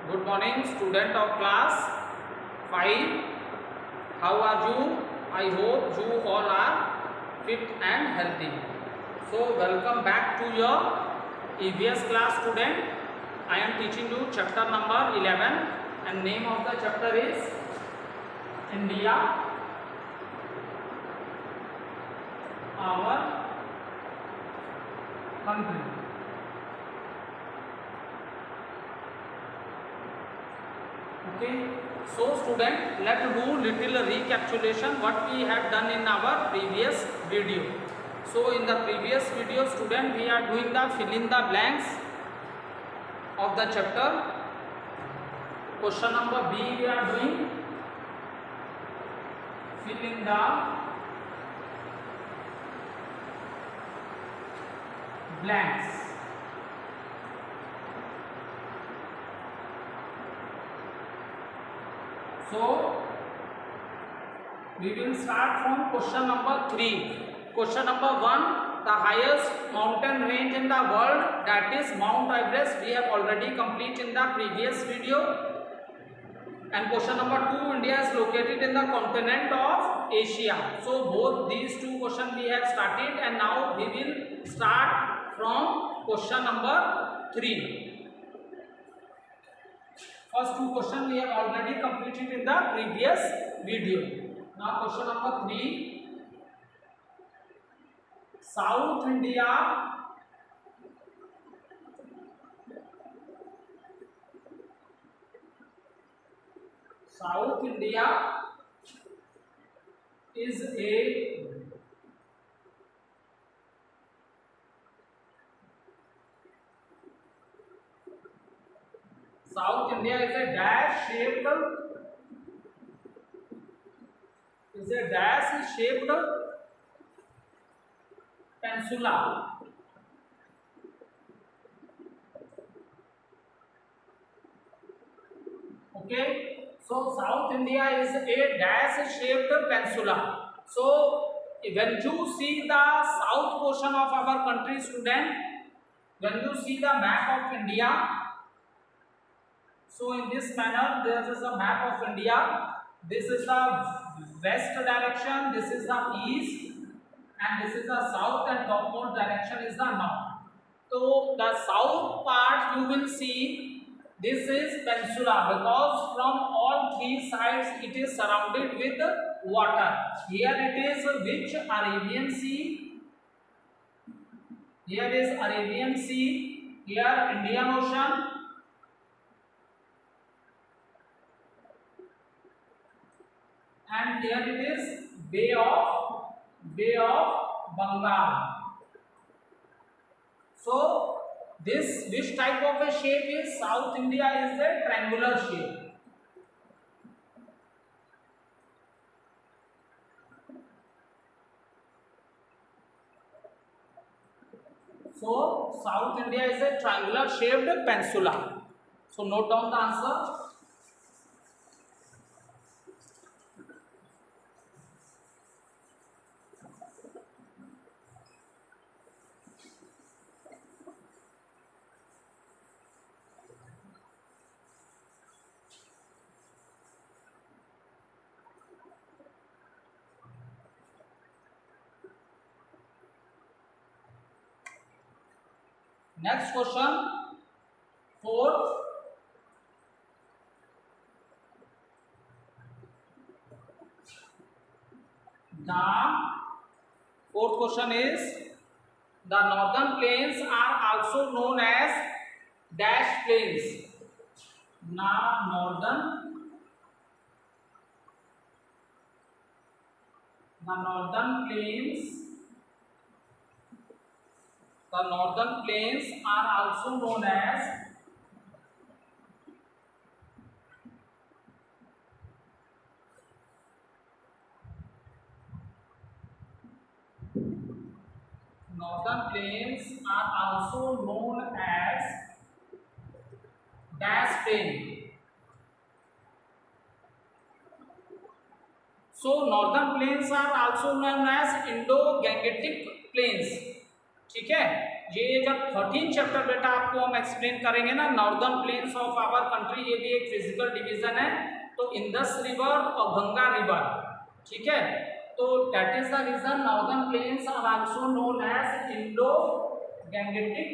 Good morning, student of class 5. How are you? I hope you all are fit and healthy. So welcome back to your EVS class, student. I am teaching you chapter number 11 and name of the chapter is India, our country. Okay, so student, let's do little recapitulation what we have done in our previous video. So in the previous video, student, we are doing the fill in the blanks of the chapter. Question number B we are doing fill in the blanks. So we will start from question number 3. Question number 1, the highest mountain range in the world, that is Mount Everest, we have already completed in the previous video. And question number 2, India is located in the continent of Asia. So both these two questions we have started, and now we will start from question number 3. First two questions we have already completed in the previous video. Now question number 3. South India is a dash shaped peninsula. Okay, so South India is a dash shaped peninsula. So when you see the south portion of our country, student, when you see the map of India, so in this manner there is a map of India. This is the west direction, this is the east, and this is the south, and topmost direction is the north. So the south part you will see, this is peninsula, because from all three sides it is surrounded with water. Here it is which Arabian Sea, here is Arabian Sea, here Indian Ocean, and here it is Bay of Bengal. So this which type of a shape is South India is a triangular shape. So South India is a triangular shaped peninsula. So note down the answer. Next question 4. The fourth question is, the northern plains are also known as dash plains. The northern plains are also known as dash plain. So northern plains are also known as Indo-Gangetic plains. ठीक है, ये जब 13 chapter बेटा आपको हम explain करेंगे ना, northern plains of our country, ये भी एक फिजिकल डिवीजन है। तो इंडस रिवर और गंगा रिवर, ठीक है, तो that is the reason northern plains are also known as Indo Gangetic,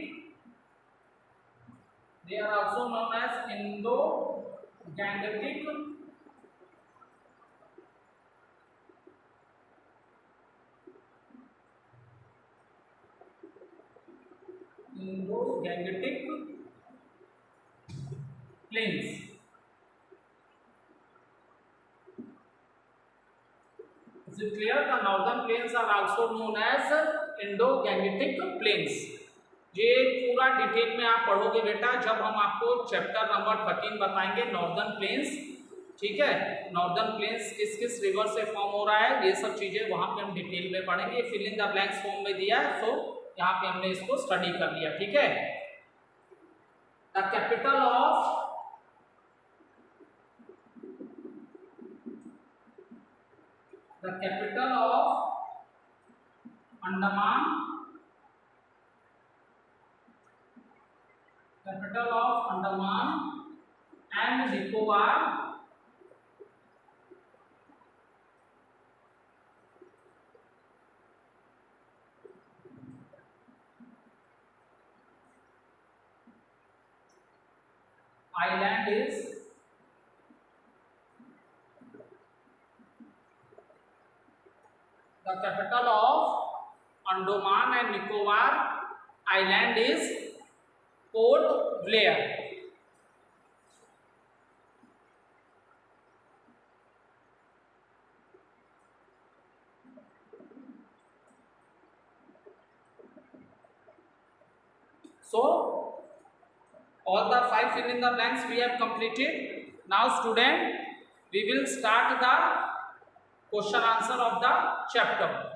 they are also known as Indo Gangetic plains. Is it clear? The northern plains are also known as Indo Gangetic plains. ये पूरा detail में आप पढ़ोगे बेटा जब हम आपको chapter number 13 बताएंगे, नॉर्दर्न प्लेन्स, ठीक है, नॉर्दर्न प्लेन्स किस किस रिवर से फॉर्म हो रहा है, ये सब चीजें वहां पे हम डिटेल में पढ़ेंगे। Fill in the blanks form में दिया है, सो यहाँ पे हमने इसको स्टडी कर लिया, ठीक है। The capital of Andaman, capital of Andaman and Nicobar island is the capital of Andaman and Nicobar island is Port Blair. So all the 5 fill in the blanks we have completed. Now student, we will start the question answer of the chapter.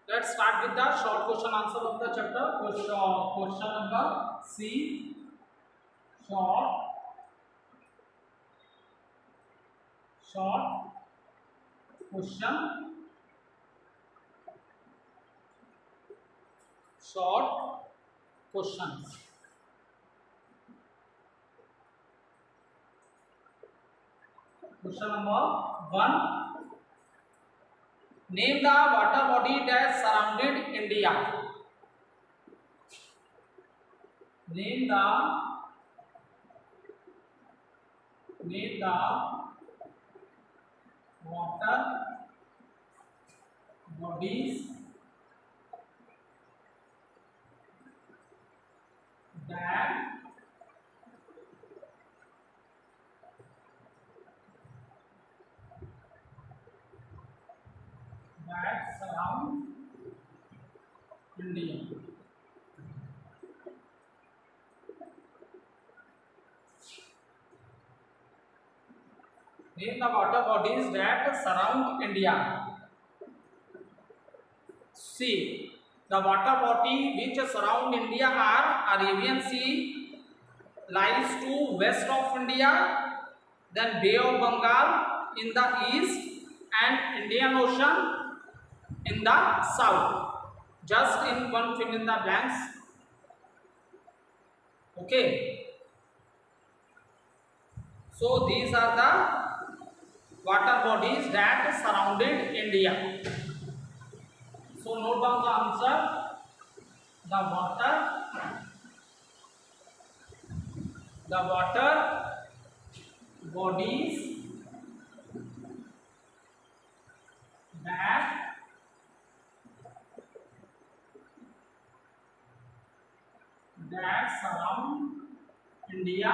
Let's start with the short question answer of the chapter. Question number C. Short question. Short questions. Question number 1. Name the water body that surrounded India. Name the water bodies that surround India. Name the water bodies that surround India. C. The water body which surround India are Arabian Sea lies to west of India, then Bay of Bengal in the east and Indian Ocean in the south. Just in one fill in the blanks. Okay. So these are the water bodies that surrounded India. So note down the answer. The water bodies that surround India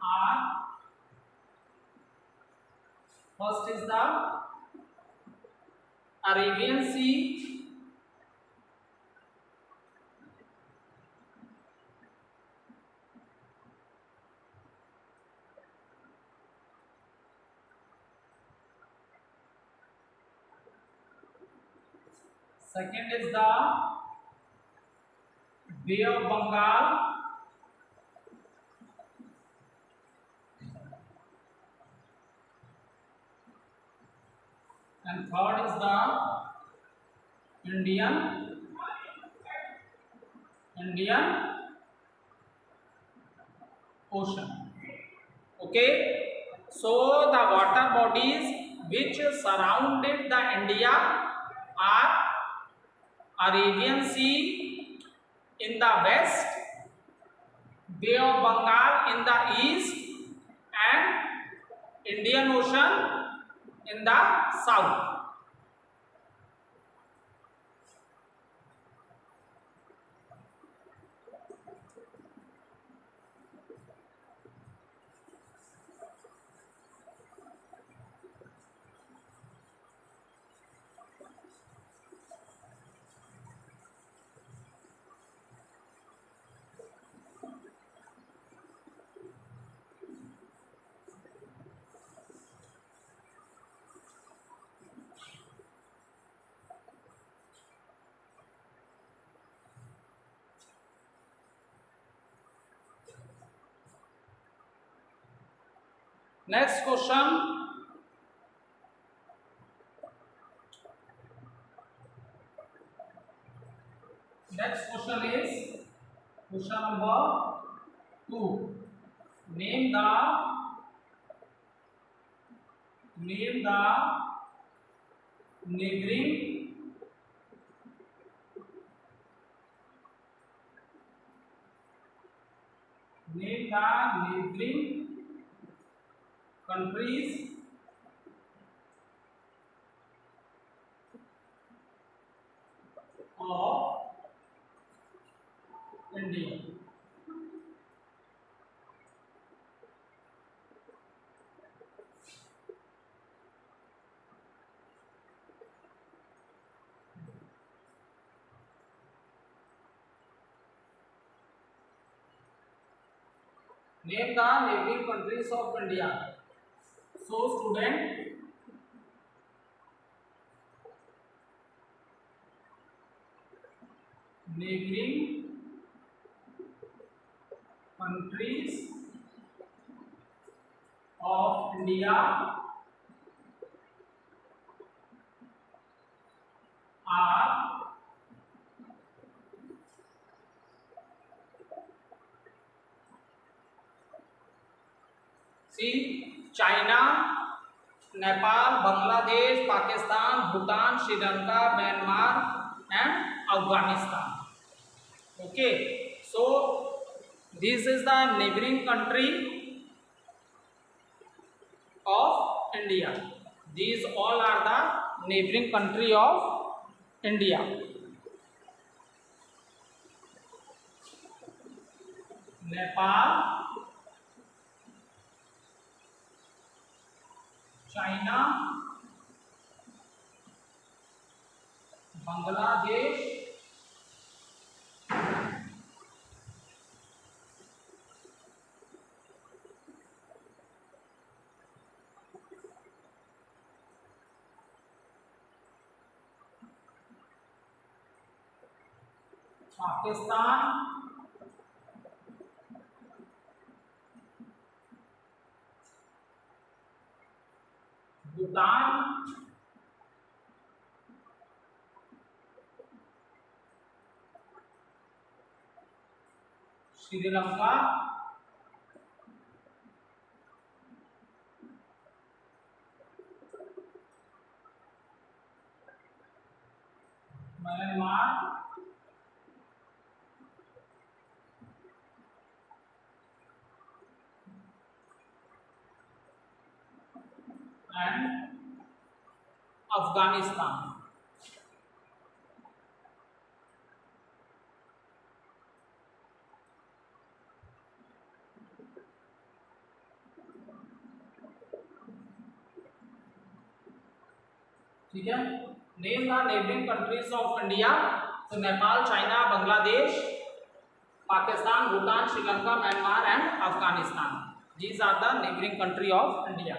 are, first is the Arabian Sea, second is the Bay of Bengal, and third is the Indian Ocean. Okay, so the water bodies which surrounded the India are Arabian Sea in the west, Bay of Bengal in the east, and Indian Ocean in the south. Next question. Next question is question number 2. Name the neighboring countries of India. Name the neighboring countries of India. So student, neighboring countries of India are see China, Nepal, Bangladesh, Pakistan, Bhutan, Sri Lanka, Myanmar, and Afghanistan. Okay, so this is the neighboring country of India. These all are the neighboring country of India. Nepal, China, Bangladesh, Pakistan, Bhutan, Sri Lanka, Myanmar and Afghanistan. ठीक है, name the neighbouring countries of India. तो Nepal, China, Bangladesh, Pakistan, Bhutan, Sri Lanka, Myanmar and Afghanistan. These are the neighbouring country of India.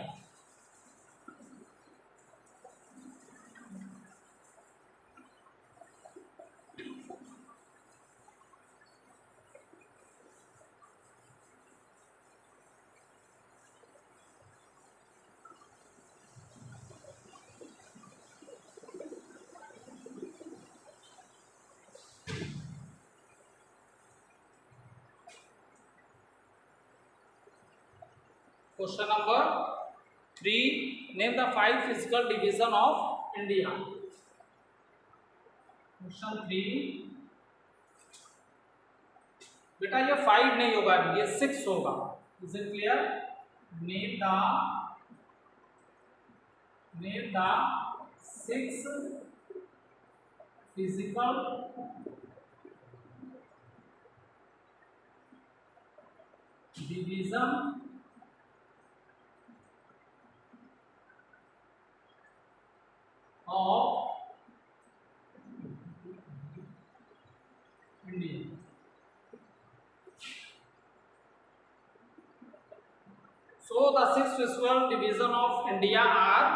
Question number 3. Name the 5 physical division of India. Question 3. बेटा ये 5 नहीं होगा, ये 6 होगा। Is it clear? Name the 6 physical division of India. So the 6 physical division of India are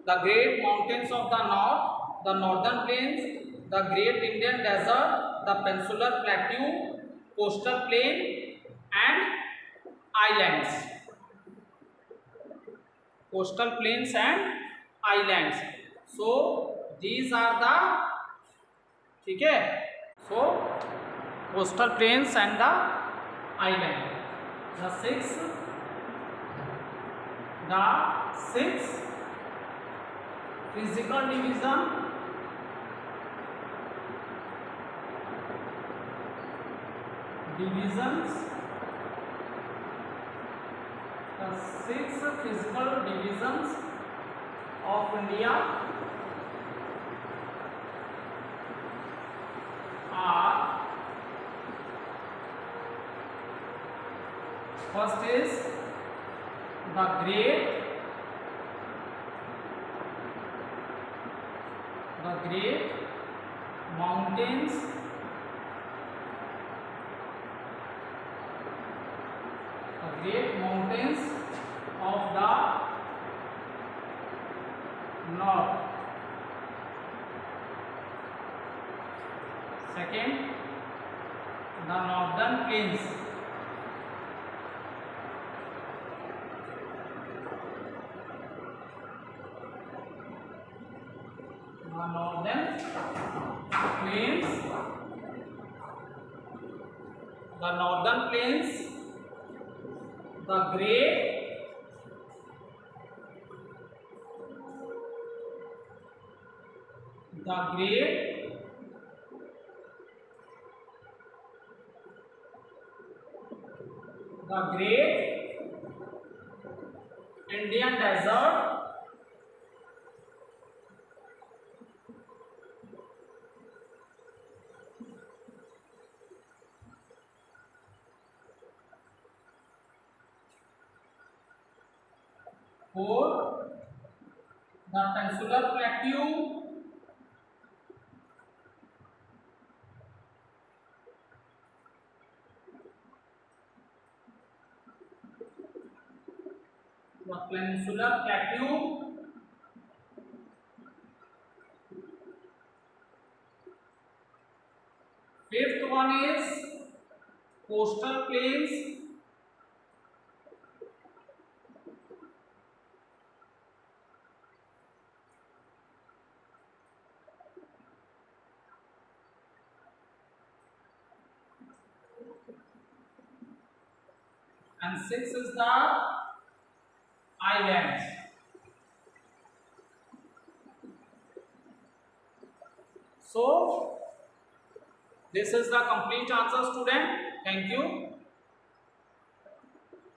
the great mountains of the north, the northern plains, the great Indian desert, the peninsular plateau, coastal plain and islands. Coastal plains and islands. So these are the, ठीक है, so coastal plains and the island. The six physical divisions, the 6 physical divisions of India are, first is the great mountains of the north. Second, the northern plains. The northern plains, the great Indian desert, fourth, the peninsular plateau, fifth one is coastal plains, and 6 is the islands. So this is the complete answer, student. Thank you.